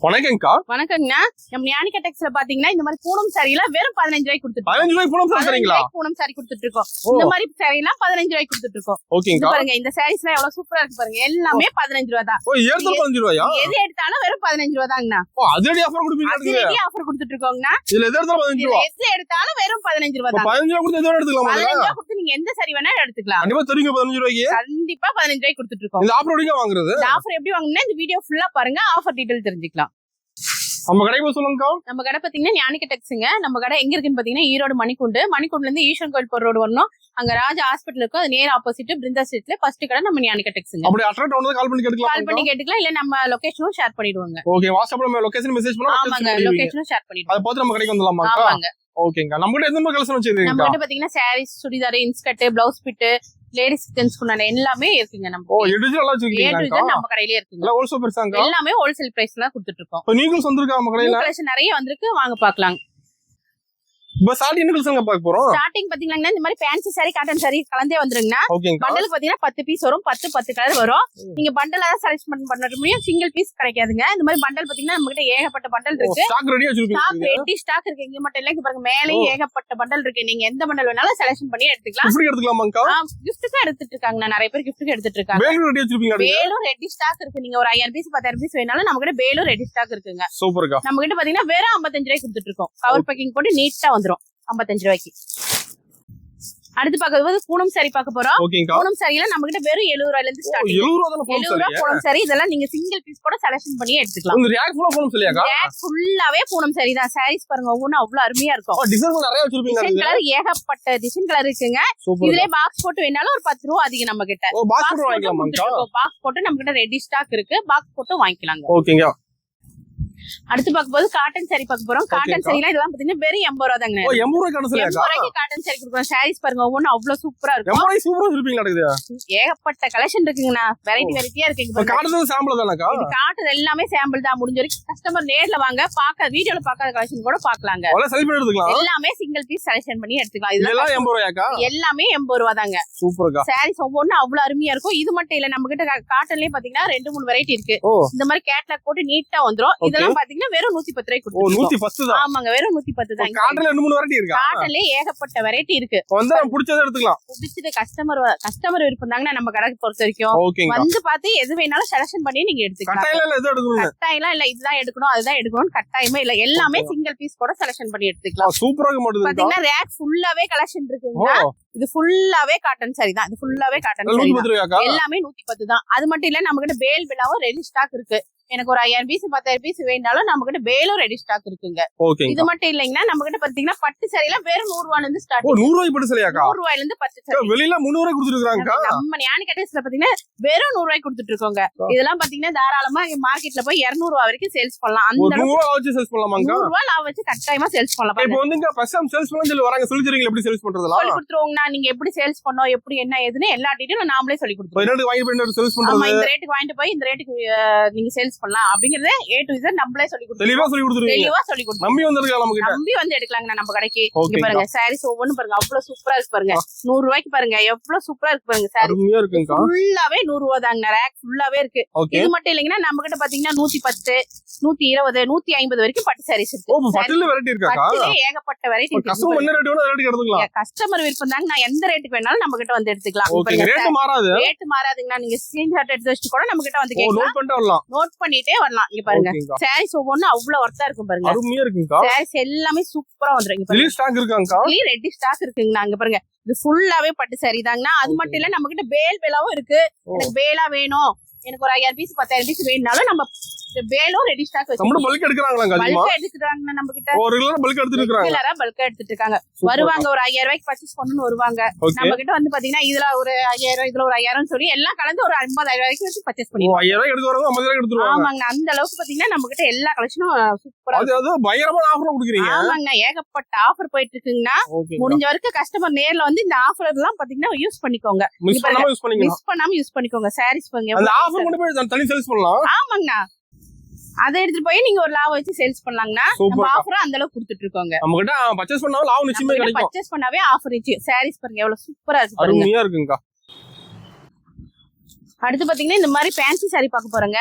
வணக்கங்கக்கா. வணக்கங்கண்ணா. நம்ம ஞானிகா டெக்ஸ்ல பாத்தீங்கன்னா இந்த மாதிரி பூனம் சாரில வெறும் 15 ரூபாய்க்கு கொடுத்துட்டு 15 ரூபாய்க்கு பூனம் சாரி தரீங்களா? பூனம் சாரி கொடுத்துட்டு இருக்கோம். இந்த மாதிரி சாரிலாம் 15 ரூபாய்க்கு கொடுத்துட்டு இருக்கோம். ஓகேங்கக்கா. பாருங்க இந்த சாரீஸ்லாம் எவ்வளவு சூப்பரா இருக்கு பாருங்க. எல்லாமே 15 ரூபாய் தான். ஓ ஏர்தல் 15 ரூபாயா? எது எடுத்தாலும் வெறும் 15 ரூபாய் தாங்கண்ணா. ஓ அதிரடி ஆஃபர் கொடுப்பீங்க. அதிரடி ஆஃபர் கொடுத்துட்டு இருக்கோங்கண்ணா. இதுல எது எடுத்தாலும் 15 ரூபாய். எது எடுத்தாலும் வெறும் 15 ரூபாய் தான். 15 ரூபாய் கொடுத்து எது எடுத்துக்கலாம். 15 ரூபாய் கொடுத்து நீங்க எந்த சாரி வேணாலும் எடுத்துக்கலாம். கண்டிப்பா தருவீங்க 15 ரூபாய்க்கு? கண்டிப்பா 15 ரூபாய்க்கு கொடுத்துட்டு இருக்கோம். இந்த ஆஃபர் எப்படிங்க வாங்குறது? இந்த ஆஃபர் எப்படி வாங்குனா இந்த வீடியோ ஃபுல்லா பாருங்க. ஆஃபர் டீடைல் தெரிஞ்சுக்கலாம். நம்ம கடை போய் சொல்லுங்கக்கா. நம்ம கடை பாத்தீங்கன்னா ஞானிகா டெக்ஸ்ங்க. நம்ம கடை எங்க இருக்குன்னு பாத்தீங்கன்னா ஈரோடு மணிக்குண்டுல இருந்து ஈஸ்வரன் கோயில் போற ரோடு வரணும். அங்க ராஜா ஹாஸ்பிட்டல் இருக்கும். அது நேர் ஆப்போசிட் பிருந்தா ஸ்ட்ரீட்ல ஃபர்ஸ்ட் கடை நம்ம ஞானிகா டெக்ஸ்ங்க. அப்படி அட்ராக்ட் ஆனது கால் பண்ணி கேட்கலாம். இல்ல நம்ம லொகேஷனும் ஷேர் பண்ணிடுவாங்க. ஓகே வாட்ஸ்அப்ல நம்ம லொகேஷன் மெசேஜ் பண்ணா ஆமாங்க லொகேஷனும் ஷேர் பண்ணிடுவாங்க. அத பார்த்து நம்ம கடைக்கு வந்துடலாமா? ஆமாங்க. ஓகேங்க. நம்ம கிட்ட எந்த மாதிரி கலெக்ஷன் வச்சிருக்கீங்க? நம்ம கிட்ட பாத்தீங்கன்னா sarees, churidar, inskirt, blouse bit, ladies ஜென்ஸ்க்குனான எல்லாமே இருக்குங்க. நம்ம ஓ எடிஜினலா வச்சிருக்கீங்க. நம்ம கடையிலே இருக்குங்க. எல்லாம் ஹோல்சேல் பிரைஸ்ங்க. எல்லாமே ஹோல்சேல் பிரைஸ்ல கொடுத்துட்டு இருக்கோம். இப்போ நீங்களும் வந்திருக்கா நம்ம கடையில? கலெக்ஷன் நிறைய வந்திருக்கு. வாங்க பார்க்கலாம். இப்போ ஸ்டார்டிங் என்ன கலெக்ஷன் பார்க்க போறோம்? ஸ்டார்டிங் பாத்தீங்கன்னா இந்த மாதிரி ஃபேன்சி சாரி, காட்டன் சாரி கலந்தே வந்துருங்கண்ணா. பண்டல் பாத்தீங்கன்னா 10 பீஸ் வரும். 10 கலர் வரும். நீங்க பண்டலா தான் செலக்ட் பண்ண முடியும். சிங்கிள் பீஸ் கிடைக்காதுங்க. இந்த மாதிரி பண்டல் பாத்தீங்கன்னா நம்ம கிட்ட ஏகப்பட்ட பண்டல் இருக்கு. ஸ்டாக் ரெடியா வச்சிருக்கீங்க. ஸ்டாக் ரெடி ஸ்டாக் இருக்கு. இங்க மட்டும் இல்ல, இங்க பாருங்க மேலே ஏகப்பட்ட பண்டல் இருக்கு. நீங்க எந்த பண்டல் வேணாலும் செலக்ஷன் பண்ணி எடுத்துக்கலாம். இப்படி எடுத்துக்கலாமாங்கா? கிஃப்ட்டுக்கு எடுத்துட்டு இருக்காங்க. நிறைய பேர் கிஃப்ட்டுக்கு எடுத்துட்டு இருக்காங்க. பேலூர் ரெடி வச்சிருப்பீங்க. பேலூர் ரெடி ஸ்டாக் இருக்கு. நீங்க ஒரு 5000 பீஸ் 10000 பீஸ் வேணாலும் நம்ம கிட்ட பேலூர் ரெடி ஸ்டாக் இருக்குங்க. சூப்பர்க்கா. நம்ம கிட்ட பாத்தீங்கன்னா வெறும் 55 ரூபாய்க்கு கொடுத்துட்டு இருக்கோம். கவர் பேக்கிங் போட்டு நீட்டா வந்துரும் 55 ரூபாய்க்கு. அடுத்து பாக்குறது பூனம் சாரி பார்க்க போறோம். பூனம் சாரில நம்ம கிட்ட வெறும் 70 ரூபாயில இருந்து ஸ்டார்ட். 70 ரூபாய் பூனம் சாரி. இதெல்லாம் நீங்க சிங்கிள் பீஸ் கூட செலக்ஷன் பண்ணி எடுத்துக்கலாம். இந்த ரேக் ஃபுல்லா பூனம் சாரியாக்கா? ரேக் ஃபுல்லாவே பூனம் சாரி தான். சாரீஸ் பாருங்க ஒவ்வொன்றும் அவ்வளவு அருமையா இருக்கும். டிசைன் நிறைய வச்சிருப்பீங்க. டிசைன் கலர் ஏகப்பட்ட டிசைன் கலர் இருக்குங்க. இதுலயே பாக்ஸ் போட்டு வேணாலும் ஒரு 10 ரூபாய் அதிகம் நம்ம கிட்ட. பாக்ஸ் போட்டு வாங்கிக்கலாமாக்கா? பாக்ஸ் போட்டு நம்ம கிட்ட ரெடி ஸ்டாக் இருக்கு. பாக்ஸ் போட்டு வாங்கிக்கலாங்க. ஓகேங்க. அடுத்து பார்க்கும்போது காட்டன் சாரி பார்க்க போறோம். காட்டன் சாரிலாம் இதெல்லாம் பாத்தீங்கன்னா வெறும் 80 ரூபாய் தாங்க. 80 ரூபாய் காட்டன் சாரி. 80 ரூபாய்க்கு காட்டன் சாரி கொடுக்குறோம். சாரீஸ் பாருங்க ஒவ்வொன்றும் அவ்வளவு சூப்பரா இருக்கும். 80 ரூபாய் சூப்பரா இருப்பீங்க நடக்குது. ஏகப்பட்ட கலெக்ஷன் இருக்குங்கண்ணா. வெரைட்டியா இருக்கு. காட்டன் சாம்பிள் தானக்கா? இது காட்டன் எல்லாமே சாம்பிள் தான். முடிஞ்ச வரைக்கும் கஸ்டமர் நேர்ல வாங்க, வீடியோல பார்க்காத கலெக்ஷன் கூட பார்க்கலாங்க. அவ்வளவு செலக்ட் பண்ணி எடுத்துக்கலாம். எல்லாமே சிங்கிள் பீஸ் செலக்ஷன் பண்ணி எடுத்துக்கலாம். இதெல்லாம் 80 ரூபாயாக்கா? எல்லாமே 80 ரூபாய் தாங்க. சூப்பர்க்கா. சாரீஸ் ஒவ்வொன்றும் அவ்வளவு அருமையா இருக்கும். இது மட்டும் இல்ல, நம்ம கிட்ட காட்டன்லயே பாத்தீங்கன்னா 2-3 வெரைட்டி இருக்கு. இந்த மாதிரி கேட்லாக் போட்டு நீட்டா வந்துரும். இதெல்லாம் பாத்தீங்கன்னா வெறும் 110 ரூபாய் கொடுத்துருக்கோம். 110 தான். ஆமாங்க வெறும் 110 தான். காட்டன்ல 2-3 வெரைட்டி இருக்கு. காட்டன்ல ஏகப்பட்ட வெரைட்டி இருக்கு. வந்து பிடிச்சத எடுத்துக்கலாம். பிடிச்சது கஸ்டமர் விருப்பம் தாங்க. நம்ம கடைக்கு பொறுத்த வரைக்கும் வந்து பார்த்து எது வேணாலும் செலக்ஷன் பண்ணி நீங்க எடுத்துக்கலாம். கட்டாயம் இல்ல இதுதான் எடுக்கணும் அதுதான் எடுக்கணும் கட்டாயமே இல்ல. எல்லாமே சிங்கிள் பீஸ் கூட செலக்ஷன் பண்ணி எடுத்துக்கலாம். சூப்பரா இருக்கு. பாத்தீங்கன்னா ரேக் ஃபுல்லாவே கலெக்ஷன் இருக்குங்க. இது ஃபுல்லாவே காட்டன் சாரி தான். இது ஃபுல்லாவே காட்டன் சாரி தான். எல்லாமே 110 தான். அது மட்டும் இல்ல, நம்ம கிட்ட பேல் பிலாவும் ரெடி ஸ்டாக் இருக்கு. எனக்கு ஒரு 5000 பீஸ் 10000 பீஸ் வேணாலும் நம்ம கிட்ட பேலும் ரெடி ஸ்டாக் இருக்குங்க. இது மட்டும் இல்லைங்கன்னா நம்ம கிட்ட பாத்தீங்கன்னா பட்டு சாரிலாம் வெறும் 100 ரூபாயில இருந்து ஸ்டார்ட். 100 ரூபாய் பட்டு சாரியாக்கா? 100 ரூபாயில இருந்து பட்டு சாரி. வெளியில 300 ரூபாய் கொடுத்துருக்காங்க. நம்ம ஞானிகா டெக்ஸ்ல பாத்தீங்கன்னா வெறும் 100 ரூபாய் கொடுத்துட்டு இருக்கோங்க. இதெல்லாம் பாத்தீங்கன்னா தாராளமா மார்க்கெட்ல போய் 200 ரூபாய் வரைக்கும் சேல்ஸ் பண்ணலாம். அந்த 100 ரூபாய் வச்சு சேல்ஸ் பண்ணலாமாங்க? 100 ரூபாய் லாபம் வச்சு கட்டாயமா சேல்ஸ் பண்ணலாம். இப்போ வந்துங்க ஃபர்ஸ்ட் டைம் சேல்ஸ் பண்ணனும் சொல்லி வராங்க. சொல்லி தரீங்க எப்படி சேல்ஸ் பண்றதலாம்? சொல்லி கொடுத்துருவோம்னா நீங்க எப்படி சேல்ஸ் பண்ணனும், எப்படி என்ன ஏதுன்னு எல்லா டீடைலும் நாமளே சொல்லி கொடுத்துருவோம். ரெண்டு வாங்கி போய் சேல்ஸ் பண்றது. ஆமா, இந்த ரேட்டுக்கு வாங்கிட்டு போய் இந்த ரேட்டுக்கு நீங்க சேல்ஸ் பண்ணலாம் அப்படிங்கறதே A to Z நம்மளே சொல்லி கொடுத்துருவோம். தெளிவா சொல்லி கொடுத்துருவோம். நம்பி வந்திருக்காங்க நம்ம கிட்ட. நம்பி வந்து எடுக்கலாங்க நம்ம கடைக்கு. இங்க பாருங்க சாரீஸ் ஒவ்வொன்றும் பாருங்க அவ்வளவு சூப்பரா இருக்கு பாருங்க. 100 ரூபாய்க்கு பாருங்க எவ்வளவு சூப்பரா இருக்கு பாருங்க. சாரி அருமையா இருக்குங்க. ஃபுல்லாவே 100 ரூபாய் தாங்க. ரேக் ஃபுல்லாவே இருக்கு. இது மட்டும் இல்லைங்கன்னா நம்ம கிட்ட பாத்தீங்கன்னா 110, 120, 150 வரைக்கும் பட்டு சாரீஸ் இருக்கு. ஓ பட்டுல வெரைட்டி இருக்கா? பட்டுல ஏகப்பட்ட வெரைட்டி இருக்கு. கஸ்டமர் என்ன ரேட் வேணா ரேட்டுக்கு எடுத்துக்கலாம். கஸ்டமர் விருப்பம் தாங்க. நான் எந்த ரேட்டுக்கு வேணாலும் நம்ம கிட்ட வந்து எடுத்துக்கலாம். ரேட் மாறாது. ரேட் மாறாதுங்க. நீங்க ஸ்கிரீன்ஷாட் எடுத்து வச்சிட்டு கூட நம்ம கிட்ட வந்து கேட்கலாம். நோட் பண்ணிட்டே வரலாம். இங்க பாருங்க சாரீஸ் ஒவ்வொன்றும் அவ்வளவு ஒர்த்தா இருக்கும் பாருங்க. அருமையா இருக்குங்க. சாரீஸ் எல்லாமே சூப்பரா வந்துரும். ரெடி ஸ்டாக் இருக்காங்க. ரெடி ஸ்டாக் இருக்குங்க. அங்க பாருங்க இது ஃபுல்லாவே பட்டு சாரி தாங்கண்ணா. அது மட்டும் இல்ல நம்ம கிட்ட பேலாவும் இருக்கு. எனக்கு பேலா வேணும், எனக்கு ஒரு 5000 பீஸ் 10000 பீஸ் வேணும்னாலும் நம்ம பேலும் ரெடி ஸ்டாக் வச்சு நம்ம பல்க் எடுக்கறாங்களாங்க. பல்க் எடுத்துறாங்க நம்ம கிட்ட. ஒரு ரெகுலரா பல்க் எடுத்துட்டு இருக்காங்க. ரெகுலரா பல்க் எடுத்துட்டு இருக்காங்க. வருவாங்க ஒரு 5000 ரூபாய்க்கு பர்ச்சேஸ் பண்ணனும் வருவாங்க. நம்ம கிட்ட வந்து பாத்தீங்கன்னா இதுல ஒரு 5000 இதுல ஒரு 5000 சொல்லி எல்லாம் கலந்து ஒரு 50000 ரூபாய்க்கு பர்ச்சேஸ் பண்ணுவாங்க. 5000 ரூபாய் எடுத்து வரவங்க 50000 எடுத்துருவாங்க. ஆமாங்க, அந்த அளவுக்கு பாத்தீங்கன்னா நம்ம கிட்ட எல்லா கலெக்ஷனும் சூப்பரா இருக்கு. அது பயங்கரமான ஆஃபர் கொடுக்குறீங்க. ஆமாங்க, ஏகப்பட்ட ஆஃபர் போயிட்டு இருக்குங்கண்ணா. முடிஞ்ச வரைக்கும் கஸ்டமர் நேர்ல வந்து இந்த ஆஃபர் எல்லாம் பாத்தீங்கன்னா யூஸ் பண்ணிக்கோங்க. மிஸ் பண்ணாம யூஸ் பண்ணிக்கோங்க. சாரீஸ் பாருங்க அந்த ஆஃபர் கொண்டு போய் தனி சேல்ஸ் பண்ணலாம். ஆமாங்கண்ணா, அதை எடுத்துட்டு போய் நீங்க ஒரு லாபம் வச்சு சேல்ஸ் பண்ணலாங்கண்ணா. நம்ம ஆஃபர் அந்த அளவுக்கு கொடுத்துட்டு இருக்கோங்க. நம்ம கிட்ட பர்ச்சேஸ் பண்ணாலும் லாபம் நிச்சயமா கிடைக்கும். பர்ச்சேஸ் பண்ணாவே ஆஃபர் நிச்சயம். சாரீஸ் பாருங்க எவ்வளவு சூப்பரா இருக்கு பாருங்க. அருமையா இருக்குங்க. அடுத்து பாத்தீங்கன்னா இந்த மாதிரி ஃபேன்சி saree பார்க்க போறோங்க.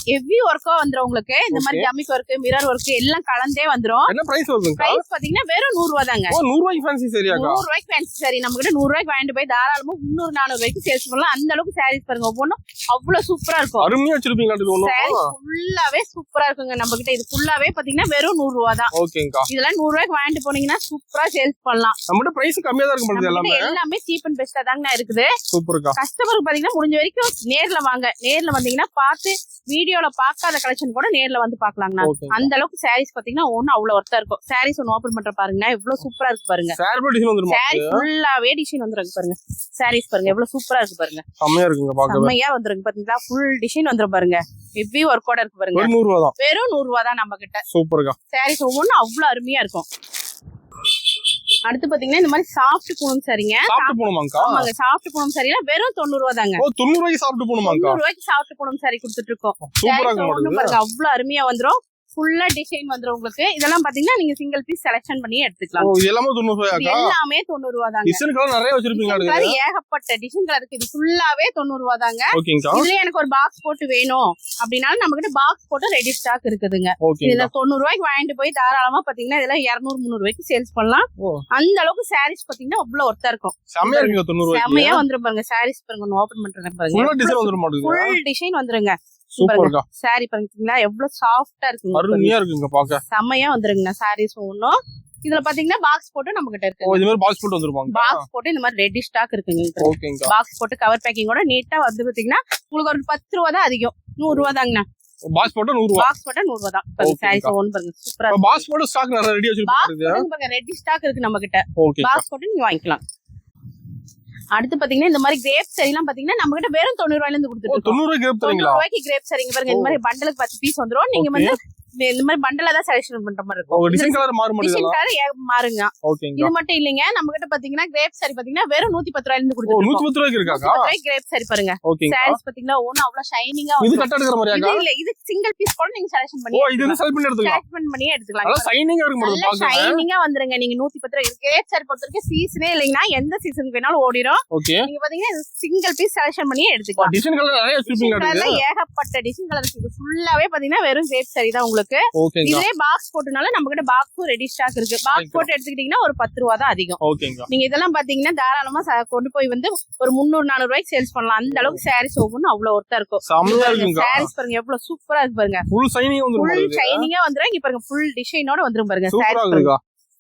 ஹெவி ஒர்க்கா வந்துரும் உங்களுக்கு. இந்த மாதிரி ஜமிக் ஒர்க், மிரர் ஒர்க் எல்லாம் கலந்தே வந்துரும். என்ன பிரைஸ் வருதுங்க? பிரைஸ் பாத்தீங்கன்னா வெறும் 100 ரூபாய் தாங்க. ஓ 100 ரூபாய்க்கு ஃபேன்சி சாரியா? 100 ரூபாய்க்கு ஃபேன்சி saree நம்ம கிட்ட 100 ரூபாய்க்கு வாங்கிட்டு போய் தாராளமா 300 400 ரூபாய்க்கு சேல்ஸ் பண்ணலாம். அந்த அளவுக்கு sarees பாருங்க, ஒவ்வொன்றும் அவ்வளவு சூப்பரா இருக்கும். அருமையா வச்சிருப்பீங்க. அது ஒண்ணு ஃபுல்லாவே சூப்பரா இருக்குங்க. நம்ம கிட்ட இது ஃபுல்லாவே பாத்தீங்கன்னா வெறும் 100 ரூபாய் தான். ஓகேங்கா. இதெல்லாம் 100 ரூபாய்க்கு வாங்கிட்டு போனீங்கன்னா சூப்பரா சேல்ஸ் பண்ணலாம். நம்மட்ட பிரைஸ் கம்மியா தான் இருக்கும். எல்லாமே சீப் அண்ட் பெஸ்டா தாங்க இருக்குது. சூப்பர்க்கா. கஸ்டமருக்கு பாத்தீங்கன்னா முடிஞ்ச வரைக்கும் நேர்ல வாங்க. நேர்ல வந்தீங்கன்னா பார்த்து வீடியோல பாக்காத கலெக்ஷன் கூட நேர்ல வந்து பாக்கலாங்கண்ணா. அந்த அளவுக்கு சாரீஸ் பாத்தீங்கன்னா ஒண்ணு அவ்வளவு ஒர்த்தா இருக்கும். சாரீஸ் ஒன்னு ஓபன் பண்ற பாருங்க, எவ்வளவு சூப்பரா இருக்கு பாருங்க. சாரி ஃபுல்லாவே டிசைன் வந்துருக்கு பாருங்க. சாரீஸ் பாருங்க எவ்வளவு சூப்பரா இருக்கு பாருங்க. செம்மையா இருக்குங்க பாக்க. செம்மையா வந்துருக்கு பாத்தீங்களா? ஃபுல் டிசைன் வந்துரும் பாருங்க. ஹெவி ஒர்க்கோட இருக்கு பாருங்க. 100 ரூபாய் தான். வெறும் 100 ரூபாய் தான் நம்ம கிட்ட. சூப்பர்க்கா. சாரீஸ் ஒவ்வொன்றும் அவ்வளவு அருமையா இருக்கும். அடுத்து பாத்தீங்கன்னா இந்த மாதிரி சாஃப்ட் பூனம் சரிங்க. சாஃப்ட் பூனமாங்கா? ஆமாங்க, சாஃப்ட் பூனம் சரினா வெறும் 90 ரூபாய் தாங்க. ஓ 90 ரூபாய்க்கு சாஃப்ட் பூனமாங்கா? 90 ரூபாய்க்கு சாஃப்ட் பூனம் சரி கொடுத்துட்டு இருக்கோம். சூப்பரா இருக்கு பாருங்க, அவ்வளவு அருமையா வந்துரும். ஃபுல்லா டிசைன் வந்துரும் உங்களுக்கு. இதெல்லாம் பாத்தீங்கன்னா நீங்க சிங்கிள் பீஸ் செலக்ஷன் பண்ணி எடுத்துக்கலாம். ஓ இது எல்லாமே 90 ரூபாயாக்கா? எல்லாமே 90 ரூபாய் தாங்க. டிசைன் கலர் நிறைய வச்சிருப்பீங்க. அது ஏகப்பட்ட டிசைன் கலர் இருக்கு. இது ஃபுல்லாவே 90 ரூபாய் தாங்க. ஓகேங்கா. இதுல எனக்கு ஒரு பாக்ஸ் போட்டு வேணும் அப்படினாலும் நம்ம கிட்ட பாக்ஸ் போட்டு ரெடி ஸ்டாக் இருக்குதுங்க. இதுல 90 ரூபாய்க்கு வாங்கிட்டு போய் தாராளமா பாத்தீங்கன்னா இதெல்லாம் 200 300 ரூபாய்க்கு சேல்ஸ் பண்ணலாம். அந்த அளவுக்கு சாரீஸ் பாத்தீங்கன்னா அவ்வளவு ஒர்த்தா இருக்கும். செமையா இருக்கு. 90 ரூபாய்க்கு செமையா வந்துரும் பாருங்க. சாரீஸ் பாருங்க, ஓபன் பண்றேன் பாருங்க. ஃபுல் டிசைன் வந்துரும் மாட்டேங்குது. ஃபுல் டிசைன் வந்துருங்க. சூப்பர்க்கா. சாரி பாத்தீங்களா எவ்வளவு சாஃப்ட்டா இருக்கு. அருமையா இருக்குங்க பாக்க. செமையா வந்துருங்க சாரீஸ் ஒண்ணும். இதுல பாத்தீங்கன்னா பாக்ஸ் போட்டு நம்ம கிட்ட இருக்கு. ஓ இது மாதிரி பாக்ஸ் போட்டு வந்துருவாங்க. பாக்ஸ் போட்டு இந்த மாதிரி ரெடி ஸ்டாக் இருக்குங்க. ஓகேங்கா. பாக்ஸ் போட்டு கவர் பேக்கிங்கோட நீட்டா வந்து பாத்தீங்கன்னா உங்களுக்கு ஒரு 10 ரூபாய் தான் அதிகம். 100 ரூபாய் தாங்கண்ணா. பாக்ஸ் போட்டு 100 ரூபாய். பாக்ஸ் போட்டு 100 ரூபாய் தான். பாருங்க சாரீஸ் ஒன்னு பாருங்க சூப்பரா. பாக்ஸ் போட்டு ஸ்டாக் நிறைய ரெடி வச்சிருக்காங்க. பாருங்க ரெடி ஸ்டாக் இருக்கு நம்ம கிட்ட. ஓகே. பாக்ஸ் போட்டு நீங்க வாங்கிக்கலாம். அடுத்து பாத்தீங்கன்னா இந்த மாதிரி கிரேப் சரி எல்லாம் பாத்தீங்கன்னா நம்ம கிட்ட வெறும் 90 ரூபாயில இருந்து கொடுத்துருக்கோம். 90 ரூபாய்க்கு கிரேப் தரீங்களா? 90 ரூபாய்க்கு கிரேப் சரிங்க பாருங்க. இந்த மாதிரி பண்டலுக்கு 10 பீஸ் வந்துரும். நீங்க வந்து இந்த மாதிரி பண்டலா தான் செலக்ஷன் பண்ற மாதிரி இருக்கும். டிசைன் கலர் மாறுமா? டிசைன் கலர் மாறுங்க. ஓகேங்க. இது மட்டும் இல்லங்க, நம்ம கிட்ட பாத்தீங்கன்னா கிரேப் சாரி பாத்தீங்கன்னா வெறும் 110 ரூபாயில இருந்து கொடுத்துருக்கோம். 110 ரூபாய்க்கு இருக்காங்க. 110 ரூபாய்க்கு கிரேப் சாரி பாருங்க. சாரீஸ் பாத்தீங்கன்னா ஒண்ணு அவ்வளவு ஷைனிங்கா இது கட் எடுக்கிற மாதிரியாக்கா? இல்ல இது சிங்கிள் பீஸ் கூட நீங்க செலக்ஷன் பண்ணி. ஓ இது செலக்ட் பண்ணி எடுத்துக்கலாம். செலக்ட் பண்ணி எடுத்துக்கலாம். நல்ல ஷைனிங்கா இருக்கு பாருங்க. பாக்க ஷைனிங்கா வந்துருங்க. நீங்க 110 ரூபாய் கிரேப் சாரி பொறுத்தவரைக்கும் சீசனே இல்லைன்னா எந்த சீசனுக்கு வேணாலும் ஓடிரும். ஓகே. நீங்க பாத்தீங்கன்னா சிங்கிள் பீஸ் செலக்ஷன் பண்ணி எடுத்துக்கலாம். டிசைன் கலர் நிறைய வச்சிருப்பீங்க. ஏகப்பட்ட டிசைன் கலர் இருக்கு. ஃபுல்லாவே பாத்தீங்கன்னா வெறும் கிரேப் சாரி தான் உங்களுக்கு. இதுலயே பாக்ஸ் போட்டுனால நம்ம கிட்ட பாக்ஸும் ரெடி ஸ்டாக் இருக்கு. பாக்ஸ் போட்டு எடுத்துக்கிட்டீங்கன்னா ஒரு 10 ரூபாய் தான் அதிகம். ஓகேங்க. நீங்க இதெல்லாம் பாத்தீங்கன்னா தாராளமா கொண்டு போய் வந்து ஒரு 300 400 ரூபாய்க்கு சேல்ஸ் பண்ணலாம். அந்த அளவுக்கு சாரீஸ் ஒவ்வொன்றும் அவ்வளவு ஒர்த்தா இருக்கும். சாரீஸ் பாருங்க எவ்வளவு சூப்பரா இருக்கு பாருங்க. ஃபுல் ஷைனிங்கா வந்துரும். ஃபுல் ஷைனிங்கா வந்துரும். இங்க பாருங்க ஃபுல் டிசைனோட வந்துரும் பாருங்க. சாரீஸ்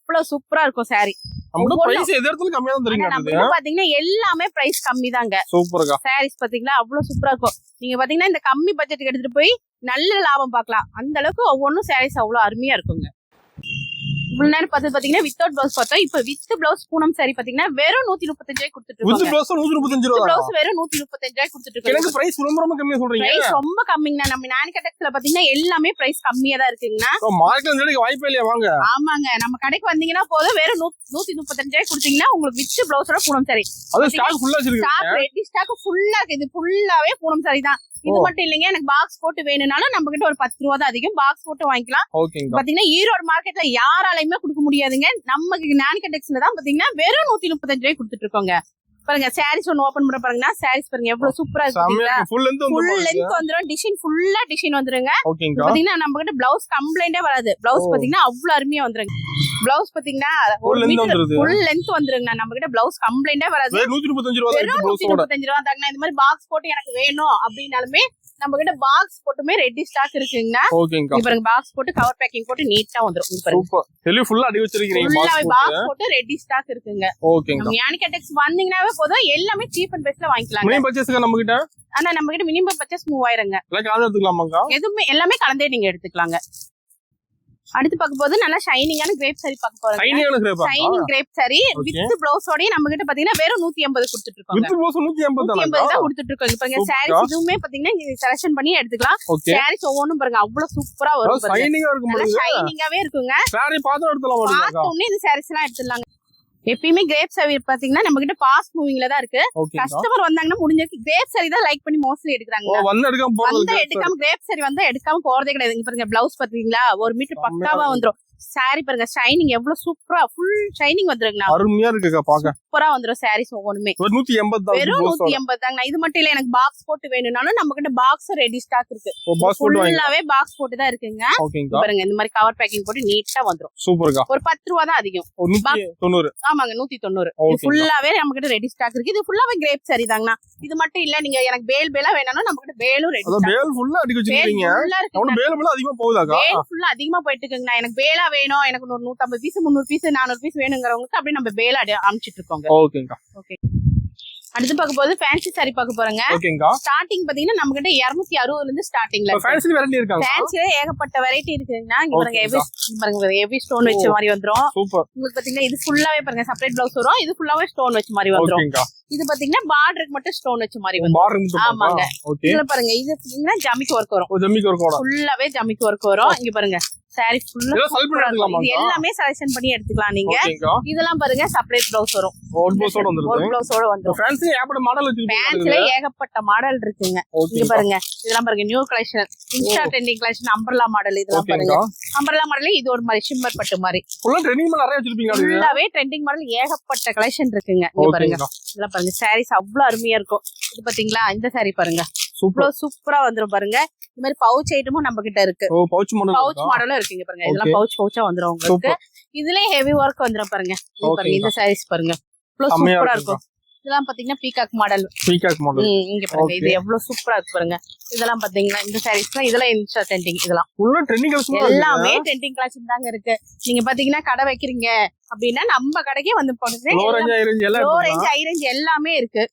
அவ்வளவு சூப்பரா இருக்கும் சாரி. நம்ம பிரைஸ் எந்த இடத்துல கம்மியா தான் தரீங்க. நம்ம பாத்தீங்கன்னா எல்லாமே பிரைஸ் கம்மி தாங்க. சூப்பர்க்கா. சாரீஸ் பாத்தீங்களா அவ்வளவு சூப்பரா இருக்கும். நீங்க பாத்தீங்கன்னா இந்த கம்மி பட்ஜெட்டுக்கு எடுத்துட்டு போய் நல்ல லாபம் பார்க்கலாம். அந்த அளவுக்கு ஒவ்வொன்றும் சாரீஸ் அவ்வளவு அருமையா இருக்குங்க. இவ்வளவு நேரம் பாத்தீங்கன்னா வித்தவுட் பிளவுஸ் பார்த்தோம். இப்ப வித் பிளவுஸ் பூனம் சாரி பாத்தீங்கன்னா வெறும் 135 ரூபாய் கொடுத்துட்டு இருக்கோம். வித் பிளவுஸ் 135 ரூபாய். பிளவுஸ் வெறும் 135 ரூபாய் கொடுத்துட்டு இருக்கோம். எனக்கு பிரைஸ் ரொம்ப கம்மியா சொல்றீங்க. பிரைஸ் ரொம்ப கம்மிங்கண்ணா. நம்ம நானிகடெக்ஸ்ல பாத்தீங்கன்னா எல்லாமே பிரைஸ் கம்மியா தான் இருக்குங்கண்ணா. மார்க்கெட்ல இருந்து வாய்ப்பே இல்லையா? வாங்க. ஆமாங்க, நம்ம கடைக்கு வந்தீங்கன்னா போதும். வெறும் 135 ரூபாய் கொடுத்தீங்கன்னா உங்களுக்கு வித் பிளவுஸோட பூனம் சாரி. அது ஸ்டாக் ஃபுல்லா இருக்கு. ஸ்டாக் ரெடி ஸ்டாக் ஃபுல்லா இருக்கு. இது ஃபுல்லாவே பூனம் சாரி தான். இது மட்டும் இல்லைங்க, எனக்கு பாக்ஸ் போட்டு வேணும்னாலும் நம்ம கிட்ட ஒரு 10 ரூபாய் தான் அதிகம். பாக்ஸ் போட்டு வாங்கிக்கலாம். பாத்தீங்கன்னா ஈரோடு மார்க்கெட்ல யாராலையுமே கொடுக்க முடியாதுங்க. நம்ம நானிகடெக்ஸ்ல தான் பாத்தீங்கன்னா வெறும் 135 ரூபாய் கொடுத்துட்டு இருக்கோங்க. பாருங்க சாரீஸ் ஒன்னு ஓபன் பண்ண பாருங்க. சாரீஸ் பாருங்க எவ்வளவு சூப்பரா இருக்கு. ஃபுல் லென்த் வந்துரும். டிசைன் ஃபுல்லா டிசைன் வந்துருங்க. பாத்தீங்கன்னா நம்ம கிட்ட பிளவுஸ் கம்ப்ளைண்டே வராது. பிளவுஸ் பாத்தீங்கன்னா அவ்வளவு அருமையா வந்துருங்க. பிளவுஸ் பாத்தீங்கன்னா ஃபுல் லென்த் வந்துருங்க. நம்ம கிட்ட பிளவுஸ் கம்ப்ளைண்டே வராது. 135 ரூபாய். 135 ரூபாய் தாங்க. இந்த மாதிரி பாக்ஸ் போட்டு எனக்கு வேணும் அப்படினாலுமே நம்ம கிட்ட பாக்ஸ் போட்டுமே ரெடி ஸ்டாக் இருக்குங்கண்ணா. பாருங்க பாக்ஸ் போட்டு கவர் பேக்கிங் போட்டு நீட்டா வந்துரும். சூப்பர். தெளிவா ஃபுல்லா அடி வச்சிருக்கீங்க. பாக்ஸ் போட்டு ரெடி ஸ்டாக் இருக்குங்க. நம்ம யானிகடெக்ஸ் வந்தீங்கன்னாவே போதும். எல்லாமே சீப் அண்ட் பெஸ்ட்ல வாங்கிக்கலாம். மினிமம் பர்சேஸ்க்கு நம்ம கிட்ட நம்ம கிட்ட மினிமம் பர்சேஸ் 3000ங்க. எல்லாம் கலந்து எடுத்துக்கலாமாங்க? எதுவுமே எல்லாமே கலந்தே நீங்க எடுத்துக்கலாங்க. அடுத்து பார்க்க போது நல்லா ஷைனிங்கான கிரேப் சாரி பார்க்க போறோம். ஷைனிங் கிரேப் சாரி வித் பிளவுஸோட நம்ம கிட்ட பாத்தீங்கன்னா வெறும் 150 கொடுத்துட்டு இருக்கோம். வித் பிளவுஸ் 150 தான் கொடுத்துட்டு இருக்கோம். பாருங்க சாரீஸ் இதுவுமே பாத்தீங்கன்னா நீங்க செலக்ஷன் பண்ணி எடுத்துக்கலாம். சாரீஸ் ஒவ்வொன்றும் பாருங்க அவ்வளவு சூப்பரா வரும். ஷைனிங்கா இருக்கும். ஷைனிங்காவே இருக்குங்க. சாரி பார்த்து எடுத்துலாம். பார்த்தோம்னே இந்த சாரீஸ் எல்லாம் எடுத்துடலாங்க. எப்பயுமே கிரேப் சாரி பாத்தீங்கன்னா நம்ம கிட்ட ஃபாஸ்ட் மூவிங்ல தான் இருக்கு. கஸ்டமர் வந்தாங்கன்னா முடிஞ்ச கிரேப் சாரி தான் லைக் பண்ணி மோஸ்ட்லி எடுக்கிறாங்க. வந்து எடுக்காம கிரேப் சாரி வந்தா எடுக்காம போறதே கிடையாது. பாருங்க பிளவுஸ் பாத்தீங்களா 1 மீட்டர் பக்காவா வந்துரும். சாரி பாருங்க ஷைனிங் எவ்வளவு சூப்பரா ஃபுல் ஷைனிங் வந்துருங்கண்ணா. அருமையா இருக்குக்கா பாக்க. சூப்பரா வந்துரும் சாரீஸ் ஒவ்வொன்றுமே. 180 தான். வெறும் 180 தாங்கண்ணா. இது மட்டும் இல்ல, எனக்கு பாக்ஸ் போட்டு வேணும்னாலும் நம்ம கிட்ட பாக்ஸ் ரெடி ஸ்டாக் இருக்கு. ஃபுல்லாவே பாக்ஸ் போட்டு தான் இருக்குங்க. பாருங்க இந்த மாதிரி கவர் பேக்கிங் போட்டு நீட்டா வந்துரும். சூப்பர்க்கா. ஒரு 10 ரூபா தான் அதிகம். 190. ஆமாங்க 190. ஃபுல்லாவே நம்ம கிட்ட ரெடி ஸ்டாக் இருக்கு. இது ஃபுல்லாவே கிரேப் சாரி தாங்கண்ணா. இது மட்டும் இல்ல, நீங்க எனக்கு பேலா வேணும்னா நம்ம கிட்ட பேலும் ரெடி ஸ்டாக். பேல் ஃபுல்லா அடிக்க வச்சிருக்கீங்க. அவன பேல் ஃபுல்லா அதிகமா போகுதாக்கா? பேல் ஃபுல்லா அதிகமா போயிட்டு இருக்குங்க. எனக்கு பேலா வேணும், எனக்கு ஒரு 150 பீஸ் 300 பீஸ் 400 பீஸ் வேணுங்கிறவங்களுக்கு அப்படியே நம்ம பேலா அனுப்பிச்சிட்டு இருக்கோங்க. ஓகேங்கா. ஓகே. அடுத்து பார்க்க போது ஃபேன்சி சாரி பார்க்க போறோங்க. ஓகேங்கா. ஸ்டார்டிங் பாத்தீங்கன்னா நம்ம கிட்ட 260 ல இருந்து ஸ்டார்டிங்ல இருக்கு. ஃபேன்சி வெரைட்டி இருக்காங்க. ஃபேன்சில ஏகப்பட்ட வெரைட்டி இருக்குங்க. இங்க பாருங்க ஹெவி ஸ்டோன் வச்ச மாதிரி வந்துரும். சூப்பர். உங்களுக்கு பாத்தீங்கன்னா இது ஃபுல்லாவே பாருங்க செப்பரேட் ப்ளவுஸ் வரும். இது ஃபுல்லாவே ஸ்டோன் வச்ச மாதிரி வந்துரும். ஓகேங்கா. இது பாத்தீங்கன்னா பார்டருக்கு மட்டும் ஸ்டோன் வச்ச மாதிரி வந்துரும். ஆமாங்க. இதுல பாருங்க இது பாத்தீங்கன்னா ஜமிக்கு வர்க் வரும். ஜமிக்கு வர்க் வரும். ஃபுல்லாவே ஜமிக்கு வர்க் வரும். இங்க பாருங்க சாரி ஃபுல்லா இது எல்லாமே செலக்ஷன் பண்ணி எடுத்துக்கலாம் நீங்க. இதெல்லாம் பாருங்க செப்பரேட் ப்ளவுஸ் வரும். ஒரு ப்ளவுஸோட வந்துரும். ஒரு ப்ளவுஸோட வந்துரும். ஃபேன்சி ஏகப்பட்ட மாடல் வச்சிருக்கீங்க. ஃபேன்சில ஏகப்பட்ட மாடல் இருக்குங்க. இங்க பாருங்க இதெல்லாம் பாருங்க new collection, Insta trending collection, umbrella model. இதெல்லாம் பாருங்க அம்பர்லா மாடல். இது ஒரு மாதிரி ஷிம்மர் பட்டு மாதிரி ஃபுல்லா ட்ரெண்டிங் மாடல் நிறைய வச்சிருப்பீங்க. ஃபுல்லாவே ட்ரெண்டிங் மாடல் ஏகப்பட்ட கலெக்ஷன் இருக்குங்க. இங்க பாருங்க இதெல்லாம் பாருங்க சாரீஸ் அவ்வளவு அருமையா இருக்கும். இது பாத்தீங்களா இந்த சாரி பாருங்க சூப்பரா வந்துரும் பாருங்க. இந்த மாதிரி பவுச் ஐட்டமும் நம்ம கிட்ட இருக்கு. பவுச் மாடலும் இருக்குங்க பாருங்க. இதெல்லாம் பவுச்சா வந்துரும் உங்களுக்கு. இதுலயே ஹெவி ஒர்க் வந்துரும் பாருங்க. இது பாருங்க இந்த சாரீஸ் பாருங்க சூப்பரா இருக்கும். இதெல்லாம் பாத்தீங்கன்னா பீகாக் மாடல். இங்க பாருங்க இது எவ்வளவு சூப்பரா இருக்கு பாருங்க. இதெல்லாம் பாத்தீங்கன்னா இந்த சாரீஸ்லாம் இதெல்லாம் இன்ஸ்டா ட்ரெண்டிங். இதெல்லாம் எல்லாமே ட்ரெண்டிங் கலெக்ஷன் தாங்க இருக்கு. நீங்க பாத்தீங்கன்னா கடை வைக்கிறீங்க அப்படின்னா நம்ம கடைக்கே வந்து போனது லோ ரேஞ்ச் ஹை ரேஞ்ச் எல்லாமே இருக்கு.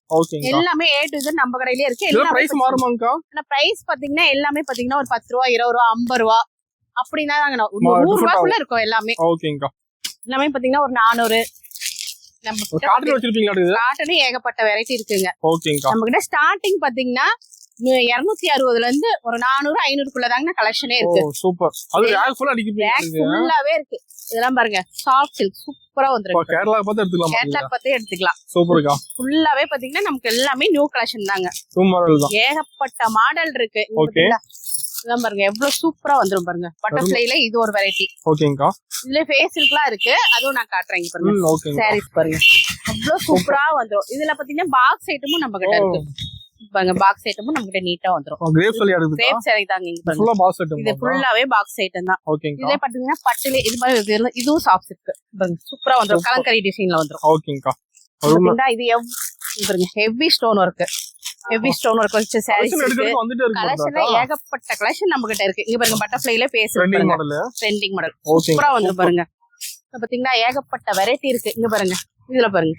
எல்லாமே A to Z நம்ம கடையிலே இருக்கு. எல்லா பிரைஸ் மாறுமாங்கா? ஆனா பிரைஸ் பாத்தீங்கன்னா எல்லாமே பாத்தீங்கன்னா ஒரு 10 ரூபா 20 ரூபா 50 ரூபா அப்படின்னா தாங்க 100 ரூபாய்க்குள்ள இருக்கும் எல்லாமே. எல்லாமே பாத்தீங்கன்னா ஒரு 400. நம்ம காட்டன் வச்சிருப்பீங்களா? காட்டனே ஏகப்பட்ட வெரைட்டி இருக்குங்க. நம்ம கிட்ட ஸ்டார்டிங் பாத்தீங்கன்னா 260 ல இருந்து ஒரு 400 500 தாங்க கலெக்ஷனே இருக்கு. சூப்பர். அது ரேக் ஃபுல்லா அடிக்குது. ஃபுல்லாவே இருக்கு. இதெல்லாம் பாருங்க சாஃப்ட் சில்க் சூப்பரா வந்துருக்கு. கேரளா பார்த்து எடுத்துக்கலாம். கேரளா பார்த்து எடுத்துக்கலாம். சூப்பர்க்கா. ஃபுல்லாவே பாத்தீங்கன்னா நமக்கு எல்லாமே நியூ கலெக்ஷன் தாங்க. மாடல் தான். ஏகப்பட்ட மாடல் இருக்கு. இதெல்லாம் பாருங்க எவ்வளவு சூப்பரா வந்துரும் பாருங்க. பட்டர்ஃப்ளைல இது ஒரு வெரைட்டி. ஓகேங்கா. இதுல ஃபேஸ் சில்க்லாம் இருக்கு. அதுவும் நான் காட்டுறேன். இங்க பாருங்க சாரீஸ் பாருங்க அவ்வளவு சூப்பரா வந்துரும். இதுல பாத்தீங்கன்னா பாக்ஸ் ஐட்டமும் நம்ம கிட்ட இருக்கு. பாருங்க பாக்ஸ் ஐட்டமும் நம்ம கிட்ட நீட்டா வந்துரும். கிரேப் சாரி தாங்க. இங்க பாருங்க ஃபுல்லா பாக்ஸ் ஐட்டம். இது ஃபுல்லாவே பாக்ஸ் ஐட்டம் தான். இதுல பாத்தீங்கன்னா பட்டுல இது மாதிரி இதுவும் சாஃப்ட் இருக்கு. பாருங்க சூப்பரா வந்துரும். கலங்கரி டிசைன்ல வந்துரும். ஓகேங்கா. இது பாருங்க heavy stone work. Heavy stone work வச்ச சாரீஸ் இருக்கு. கலெக்ஷன்ல ஏகப்பட்ட கலெக்ஷன் நம்ம கிட்ட இருக்கு. இங்க பாருங்க பட்டர்ஃப்ளைல ஃபேஸ் ட்ரெண்டிங் மாடல் சூப்பரா வந்துரும் பாருங்க. பாத்தீங்கன்னா ஏகப்பட்ட வெரைட்டி இருக்கு. இங்க பாருங்க இதுல பாருங்க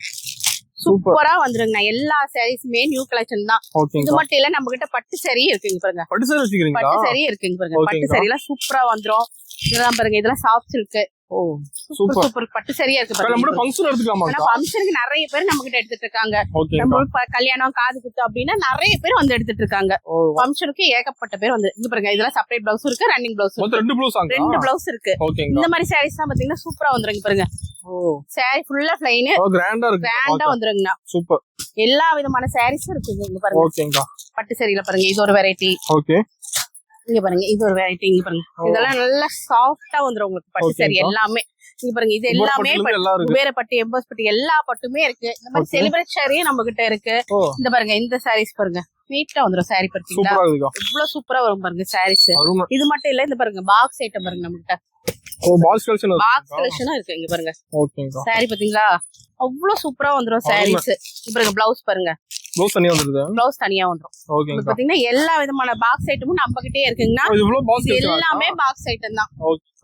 சூப்பரா வந்துருங்க. எல்லா சாரீஸுமே நியூ கலெக்ஷன் தான். இது மட்டும் இல்ல நம்ம கிட்ட பட்டு சாரி இருக்குங்க பாருங்க. பட்டு சாரி இருக்குங்க பாருங்க. பட்டு சாரி எல்லாம் சூப்பரா வந்துரும். இதெல்லாம் பாருங்க இதெல்லாம் சாஃப்ட் சில்க். சூப்பர் பட்டு சரியா இருக்கு பாருங்க. நம்ம ஃபங்க்ஷன் எடுத்துக்கலாமா? ஆனா ஃபங்க்ஷனுக்கு நிறைய பேர் நம்ம கிட்ட எடுத்துட்டு இருக்காங்க. நம்ம கல்யாணம் காது குத்து அப்படினா நிறைய பேர் வந்து எடுத்துட்டு இருக்காங்க. ஃபங்க்ஷனுக்கு ஏகப்பட்ட பேர் வந்து இங்க பாருங்க இதெல்லாம் செப்பரேட் ப்ளவுஸ் இருக்கு, ரன்னிங் ப்ளவுஸ் இருக்கு. ரெண்டு ப்ளவுஸ் இருக்கு. இந்த மாதிரி சாரீஸ் தான் பாத்தீங்கன்னா சூப்பரா வந்துருங்க பாருங்க. சாரி ஃபுல்லா ப்ளைன் கிராண்டா இருக்கு. கிராண்டா வந்துருங்க. சூப்பர். எல்லா விதமான சாரீஸும் இருக்கு இங்க பாருங்க. ஓகேங்கா. பட்டு சாரில பாருங்க இது ஒரு வெரைட்டி. ஓகே. இங்க பாருங்க இது ஒரு வெரைட்டி. இங்க பாருங்க இதெல்லாம் நல்லா சாஃப்ட்டா வந்துரும் உங்களுக்கு பட்டு சாரி எல்லாமே. இங்க பாருங்க இது எல்லாமே குபேர பட்டு எம்போஸ் பட்டு எல்லா பட்டுமே இருக்கு. இந்த மாதிரி செலிபிரேட் சாரியும் நம்ம கிட்ட இருக்கு. இந்த பாருங்க இந்த சாரீஸ் பாருங்க நீட்டா வந்துரும். சாரி பாத்தீங்களா இவ்வளவு சூப்பரா வரும் பாருங்க சாரீஸ். இது மட்டும் இல்ல இந்த பாருங்க பாக்ஸ் ஐட்டம் பாருங்க நம்ம கிட்ட. பாக்ஸ் கலெக்ஷனும் இருக்கு. இங்க பாருங்க சாரி பாத்தீங்களா அவ்வளவு சூப்பரா வந்துரும் சாரீஸ். இங்க பாருங்க பிளவுஸ் பாருங்க ப்ளவுஸ் தனியா வந்துருது. ப்ளவுஸ் தனியா வந்துரும். ஓகே. பாத்தீங்கன்னா எல்லா விதமான பாக்ஸ் ஐட்டமும் நம்ம கிட்டே இருக்குங்கனா. எல்லாமே பாக்ஸ் ஐட்டம் தான்.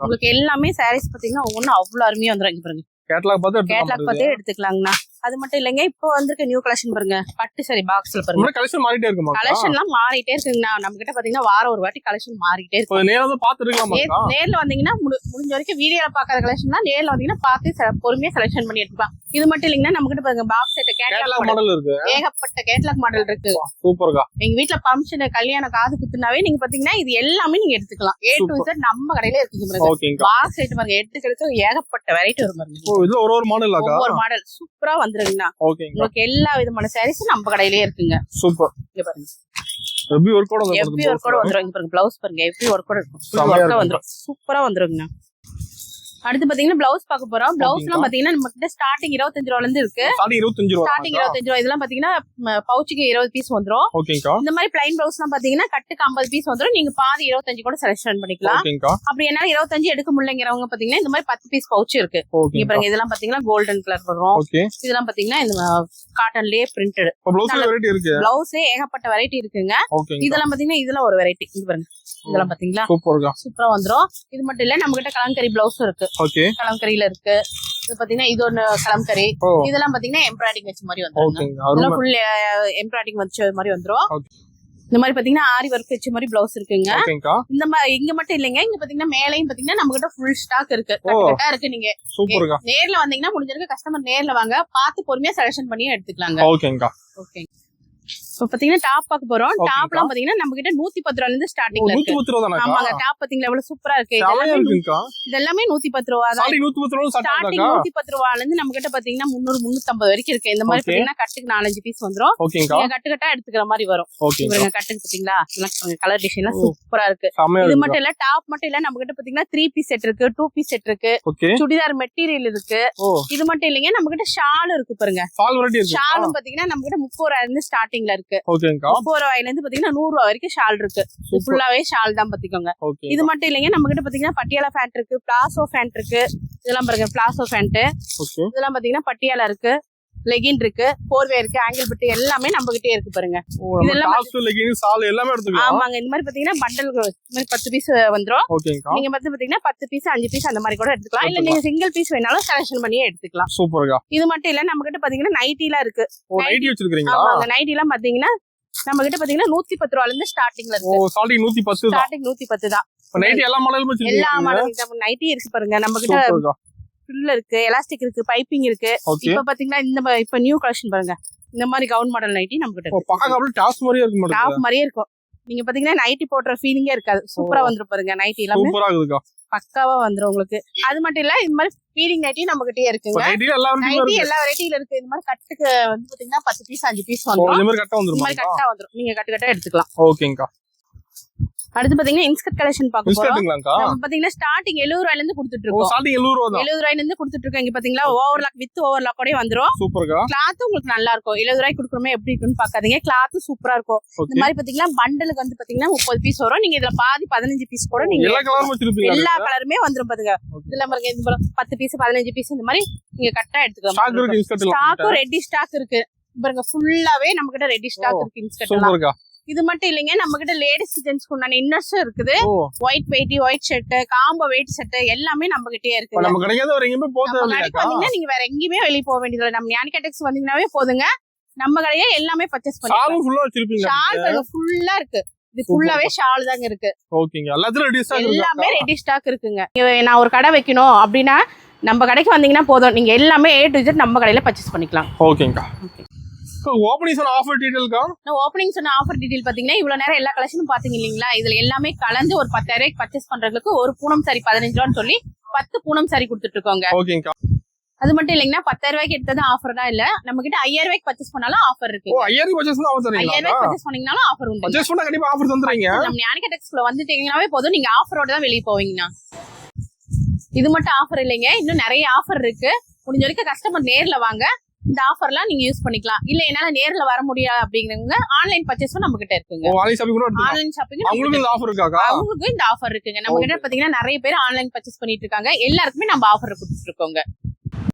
உங்களுக்கு எல்லாமே சாரீஸ் பாத்தீங்கன்னா ஒவ்வொன்றும் அவ்வளவு அருமையா வந்துரும். இங்க பாருங்க கேட்டலாக் பார்த்து எடுத்துக்கலாங்கண்ணா. அது மட்டும் இல்லைங்க இப்போ வந்திருக்க நியூ கலெக்ஷன் பாருங்க பட்டு சாரி பாக்ஸ்ல பாருங்க. கலெக்ஷன் மாறிட்டே இருக்குமா? கலெக்ஷன்லாம் மாறிட்டே இருக்குங்கண்ணா. நம்ம கிட்ட பாத்தீங்கன்னா வாரம் ஒரு வாட்டி கலெக்ஷன் மாறிட்டே இருக்கு. நேர்ல வந்து பாத்துருக்கலாமா? நேர்ல வந்தீங்கன்னா முடிஞ்ச வரைக்கும் வீடியோல பாக்காத கலெக்ஷன்னா நேர்ல வந்தீங்கன்னா பார்த்து பொறுமையா செலக்ஷன் பண்ணி எடுத்துக்கலாம். இது மட்டும் இல்லைங்கன்னா நம்ம கிட்ட பாருங்க பாக்ஸ் செட் கேட்டலாக் மாடல் இருக்கு. ஏகப்பட்ட கேட்டலாக் மாடல் இருக்கு. சூப்பர்க்கா. எங்க வீட்ல ஃபங்க்ஷன் கல்யாணம் காது குத்துனாவே நீங்க பாத்தீங்கன்னா இது எல்லாமே நீங்க எடுத்துக்கலாம். A to Z நம்ம கடையில இருக்குங்க. பாக்ஸ் செட் பாருங்க எடுத்துக்கிறது ஏகப்பட்ட வெரைட்டி வரும் பாருங்க. இது ஒரு மாடல் ஒரு மாடல் சூப்பரா வந்துருங்கண்ணா. உங்களுக்கு எல்லா விதமான சாரீஸும் நம்ம கடையிலே இருக்குங்க. சூப்பர். இங்க பாருங்க எவ்வி ஒர்க்கோட வந்துரும். இங்க பாருங்க பிளவுஸ் பாருங்க எவ்வி ஒர்க்கோட இருக்கும். சூப்பரா வந்துருங்கண்ணா. அடுத்து பாத்தீங்கன்னா பிளவுஸ் பார்க்க போறோம். பிளவுஸ் எல்லாம் ஓகேங்கா. பாத்தீங்கன்னா நம்ம கிட்ட ஸ்டார்டிங் 25 ரூபாயில இருந்து இருக்கு. ஸ்டார்டிங் 25 ரூபாய். ஸ்டார்டிங் 25 ரூபாய். இதெல்லாம் பாத்தீங்கன்னா பவுச்சுக்கு 20 பீஸ் வந்துரும். ஓகேங்கா. இந்த மாதிரி பிளைன் பிளவுஸ் எல்லாம் பாத்தீங்கன்னா கட்டுக்கு 50 பீஸ் வந்துரும். நீங்க பாதி 25 கூட செலக்ஷன் பண்ணிக்கலாம். ஓகேங்கா. அப்படி என்னால 25 எடுக்க முடியலங்கிறவங்க பாத்தீங்கன்னா இந்த மாதிரி 10 பீஸ் பவுச் இருக்கு. இங்க ஓகேங்கா. பாருங்க, இதெல்லாம் பாத்தீங்கன்னா கோல்டன் கலர் வரும். ஓகே. இதெல்லாம் பாத்தீங்கன்னா இந்த காட்டன்லயே பிரிண்டட். ப்ளவுஸ்ல வெரைட்டி இருக்கு. பிளவுஸே ஏகப்பட்ட வெரைட்டி இருக்குங்க. ஓகேங்கா. இதெல்லாம் பாத்தீங்கன்னா இதெல்லாம் ஒரு வெரைட்டி. இங்க பாருங்க, இதெல்லாம் பாத்தீங்களா சூப்பர்க்கா. சூப்பரா வந்துரும். இது மட்டும் இல்ல, நம்ம கிட்ட கலம்கரி பிளவுஸும் இருக்கு. ஓகே. கலம்கரியில இருக்கு. இது பாத்தீங்கன்னா இது ஒண்ணு கலம்கரி. ஓ. இதெல்லாம் பாத்தீங்கன்னா எம்ப்ராய்டிங் வச்ச மாதிரி வந்துரும். ஓகேங்க. இதெல்லாம் அருமை. ஃபுல் எம்ப்ராய்டிங் வச்ச மாதிரி வந்துரும். ஓகே. இந்த மாதிரி பாத்தீங்கன்னா ஆரி ஒர்க் வச்ச மாதிரி பிளவுஸ் இருக்குங்க. ஓகேங்கா. இந்த மாதிரி இங்க மட்டும் இல்லைங்க, இங்க பாத்தீங்கன்னா மேலையும் பாத்தீங்கன்னா நம்ம கிட்ட ஃபுல் ஸ்டாக் இருக்கு. ஓ. கட்டா இருக்கு. நீங்க சூப்பர்க்கா. நேர்ல வந்தீங்கன்னா முடிஞ்சிருக்கு, கஸ்டமர் நேர்ல வாங்க, பார்த்து பொறுமையா செலக்ஷன் பண்ணி எடுத்துக்கலாங்க. ஓகேங்கா. ஓகே. இப்ப பாத்தீங்கன்னா டாப் பார்க்க போறோம். ஓகேங்கா. டாப்லாம் பாத்தீங்கன்னா நம்ம கிட்ட 110 ரூபாயில இருந்து ஸ்டார்டிங்ல இருக்கு. 110 ரூபாய் தானக்கா? ஆமாங்க, டாப் பாத்தீங்களா எவ்வளவு சூப்பரா இருக்கு. செமையா இருக்குங்கா. இதெல்லாமே 110 ரூபா தான். ஸ்டார்டிங் 110 ரூபாய் ஸ்டார்ட் ஸ்டார்டிங் ஆகுதுக்கா. 110 ரூபாயில இருந்து நம்ம கிட்ட பாத்தீங்கன்னா 300 350 வரைக்கும் இருக்கு. இந்த மாதிரி ஓகே. பாத்தீங்கன்னா கட்டுக்கு 4-5 பீஸ் வந்துரும். ஓகேங்கா. நீங்க கட்டு கட்டா எடுத்துக்கிற மாதிரி வரும். ஓகேங்கா. இவங்க கட்டுக்கு பாத்தீங்களா கலர் டிசைன்லாம் ஓ. சூப்பரா இருக்கு. செமையா இது இருக்குக்கா. மட்டும் இல்ல, டாப் மட்டும் இல்ல, நம்ம கிட்ட பாத்தீங்கன்னா 3 பீஸ் செட் இருக்கு, 2 பீஸ் செட் இருக்கு, ஓகே. சுடிதார் மெட்டீரியல் இருக்கு. ஓ. இது மட்டும் இல்லைங்க, நம்ம கிட்ட ஷால் இருக்கு பாருங்க. ஃபால் வெரைட்டி இருக்கு. ஷாலும் பாத்தீங்கன்னா நம்ம கிட்ட 30 ரூபாயில இருந்து ஸ்டார்டிங்ல இருக்கு. ஓகேங்கா. 30 ரூபாயில இருந்து பாத்தீங்கன்னா 100 ரூபாய் வரைக்கும் ஷால் இருக்கு. சூப்பர். ஃபுல்லாவே ஷால் தான் பாத்துக்கோங்க. ஓகே. இது மட்டும் இல்லைங்க, நம்ம கிட்ட பாத்தீங்கன்னா பட்டியாலா ஃபேண்ட் இருக்கு, பிளாசோ ஃபேண்ட் இருக்கு. இதெல்லாம் பாருங்க, பிளாசோ ஃபேண்ட். ஓகே. இதெல்லாம் பாத்தீங்கன்னா பட்டியாலா இருக்கு, லெகின் இருக்கு, போர்வே இருக்கு, ஆங்கிள் பட்டு எல்லாமே நம்ம கிட்டே இருக்கு பாருங்க. இதெல்லாம் டாப்ஸ் லெகின்ஸ் சால் எல்லாமே எடுத்துக்கலாம். ஆமாங்க. இந்த மாதிரி பாத்தீங்கன்னா பண்டல் இந்த மாதிரி 10 பீஸ் வந்துரும். ஓகேங்கா. நீங்க வந்து பாத்தீங்கன்னா 10 பீஸ் 5 பீஸ் அந்த மாதிரி கூட எடுத்துக்கலாம். இல்ல நீங்க சிங்கிள் பீஸ் வேணாலும் செலக்ஷன் பண்ணியே எடுத்துக்கலாம். சூப்பர்க்கா. இது மட்டும் இல்ல, நம்ம கிட்ட பாத்தீங்கன்னா நைட்டிலாம் இருக்கு. ஓ, நைட்டி வச்சிருக்கீங்களா? ஆமாங்க, நைட்டிலாம் பாத்தீங்கன்னா நம்ம கிட்ட பாத்தீங்கன்னா 110 ரூபாயில இருந்து ஸ்டார்டிங்ல ஓ, இருக்கு. ஸ்டார்டிங் 110 தான். ஸ்டார்டிங் 110 தான். நைட்டி எல்லா மாடலும் எல்லா வச்சிருக்கீங்க. மாடல் நைட்டி இருக்கு பாருங்க. நம்ம கிட்ட சூப்பர்க்கா. ஃபில் இருக்கு, எலாஸ்டிக் இருக்கு, பைப்பிங் இருக்கு. ஓகே. இப்ப பாத்தீங்கன்னா இப்ப நியூ கலெக்ஷன் பாருங்க. இந்த மாதிரி கவுன் மாடல் நைட்டி நம்ம கிட்ட ஓ, பாக்க அப்படியே டாப்ஸ் மாதிரியே இருக்கு டாப் மாட்டேங்குது. மாதிரியே இருக்கும். நீங்க பாத்தீங்கன்னா நைட்டி போடுற ஃபீலிங்கே இருக்காது. சூப்பரா வந்துரும் பாருங்க. நைட்டி எல்லாமே சூப்பரா இருக்குதுக்கா. பக்காவா வந்துரும் உங்களுக்கு. அது மட்டும் இல்ல, இந்த மாதிரி ஃபீலிங் நைட்டி நம்ம கிட்டயே இருக்குங்க. நைட்டி எல்லா வெரைட்டியும் நைட்டி இருக்கு. எல்லா வெரைட்டில இருக்கு. இந்த மாதிரி கட்டுக்கு வந்து பாத்தீங்கன்னா 10 பீஸ் 5 பீஸ் ஓ, வந்துரும். இந்த மாதிரி கரெக்ட்டா இந்த வந்துருமா? மாதிரி கட்டா வந்துரும். நீங்க கட்டு கட்டா எடுத்துக்கலாம். ஓகேங்கா. அடுத்து பாத்தீங்கன்னா இன்ஸ்கர்ட் கலெக்ஷன் பார்க்க போறோம். இன்ஸ்கர்ட்டுங்களாங்கா? நம்ம பாத்தீங்கன்னா ஸ்டார்டிங் 70 ரூபாயில இருந்து கொடுத்துட்டு ஓ, இருக்கோம். ஸ்டார்டிங் 70 ரூபாய் தான். 70 ரூபாயில இருந்து கொடுத்துட்டு இருக்கோம். இங்க பாத்தீங்களா ஓவர்லாக் வித் ஓவர்லாக் கூட வந்துரும். சூப்பர்க்கா. கிளாத் உங்களுக்கு நல்லா இருக்கும். 70 ரூபாய்க்கு கொடுக்குறோமே எப்படி இருக்குன்னு பாக்காதீங்க, கிளாத் சூப்பரா இருக்கும். இந்த ஓகே. மாதிரி பாத்தீங்கன்னா பண்டலுக்கு வந்து பாத்தீங்கன்னா 30 பீஸ் வரும். நீங்க இதுல பாதி 15 பீஸ் கூட நீங்க எல்லா கலரும் வச்சிருப்பீங்க. எல்லா கலருமே வந்துரும் பாருங்க. ஓகே. இதுல பாருங்க, இது போல 10 பீஸ் 15 பீஸ் இந்த மாதிரி நீங்க கரெக்டா எடுத்துக்கலாம். ஸ்டாக் இருக்கு இன்ஸ்கர்ட்ல. ஸ்டாக்கும் ரெடி ஸ்டாக் இருக்கு பாருங்க. ஃபுல்லாவே நம்ம கிட்ட ரெடி ஸ்டாக் இருக்கு இன்ஸ்கர்ட் எல்லாம். சூப்பர்க்கா. இது மட்டும் இல்லைங்க, நம்ம கிட்ட லேடிஸ் ஜென்ஸ்க்கு உண்டான இன்னர்ஸும் இருக்குது. ஓ, white weighty, white shirt, combo white shirt எல்லாமே நம்ம கிட்டே இப்ப இருக்கு. நம்ம கிடைக்காத வேற எங்கேயுமே போக நம்ம கடைக்கு தேவையில்லையாக்கா? வந்தீங்கன்னா நீங்க வேற எங்கேயுமே வெளிய போக வேண்டியதில்லை. நம்ம ஞானிகா டெக்ஸ் வந்தீங்கன்னாவே போதுங்க, நம்ம கடையே எல்லாமே பர்ச்சேஸ் பண்ணிக்கலாம். சாலும் ஃபுல்லா வச்சிருப்பீங்க. ஷால் பாருங்க, ஃபுல்லா இருக்கு. இது ஃபுல்லாவே ஷால் தாங்க இருக்கு. ஓகேங்க. எல்லாத்துலயும் ரெடி ஸ்டாக் இருக்கு. எல்லாமே ரெடி ஸ்டாக் இருக்குங்க. நான் ஒரு கடை வைக்கணும் அப்படின்னா நம்ம கடைக்கு வந்தீங்கன்னா போதும், நீங்க எல்லாமே A to Z நம்ம கடையில பர்ச்சேஸ் பண்ணிக்கலாம். ஓகேங்கா. ஓபனிங் சொன்ன ஆஃபர் டீடைல்க்கா? நான் ஓப்பனிங் சொன்ன ஆஃபர் டீடைல் பாத்தீங்கன்னா இவ்வளவு நேரம் எல்லா கலெக்ஷனும் பாத்தீங்க இல்லீங்களா? இதுல எல்லாமே கலந்து ஒரு 10,000 ரூபாய்க்கு பர்ச்சேஸ் பண்றதுக்கு ஒரு பூனம் சாரி 15 ரூபான்னு சொல்லி 10 பூனம் சாரி கொடுத்துட்டு இருக்கோங்க. ஓகேங்கா. அது மட்டும் இல்லைங்கன்னா 10,000 ரூபாய்க்கு எடுத்தது ஆஃபர் தான் இல்ல, நம்ம கிட்ட 5,000 ரூபாய்க்கு பர்ச்சேஸ் பண்ணாலும் ஆஃபர் இருக்கு. ஓ, 5000 பர்ச்சேஸ் பண்ணா ஆஃபர் 5,000 தரீங்களா? ரூபாய்க்கு பர்ச்சேஸ் பண்ணீங்கனாலும் ஆஃபர் உண்டு. பர்ச்சேஸ் பண்ணா கண்டிப்பா ஆஃபர் தந்துறீங்க. நம்ம ஞானிகா டெக்ஸ்ல வந்துட்டீங்கன்னாவே போதும், நீங்க ஆஃபரோட தான் வெளிய போவீங்கண்ணா. இது மட்டும் ஆஃபர் இல்லைங்க, இன்னும் நிறைய ஆஃபர் இருக்கு. முடிஞ்ச வரைக்கும் கஸ்டமர் நேர்ல வாங்க, இந்த ஆஃபர்லாம் நீங்க யூஸ் பண்ணிக்கலாம். இல்ல என்னால நேர்ல வர முடியாது அப்படிங்கிறவங்க ஆன்லைன் பர்ச்சேஸும் நம்ம கிட்ட இருக்குங்க. ஓ, ஆன்லைன் ஷாப்பிங் கூட எடுத்துக்கலாம். ஆன்லைன் ஷாப்பிங் அவங்களுக்கு இந்த ஆஃபர் இருக்காக்கா? அவங்களுக்கும் இந்த ஆஃபர் இருக்குங்க. நம்ம கிட்ட பாத்தீங்கன்னா நிறைய பேர் ஆன்லைன் பர்ச்சேஸ் பண்ணிட்டு இருக்காங்க. எல்லாருக்குமே நம்ம ஆஃபர் கொடுத்துட்டு இருக்கோங்க.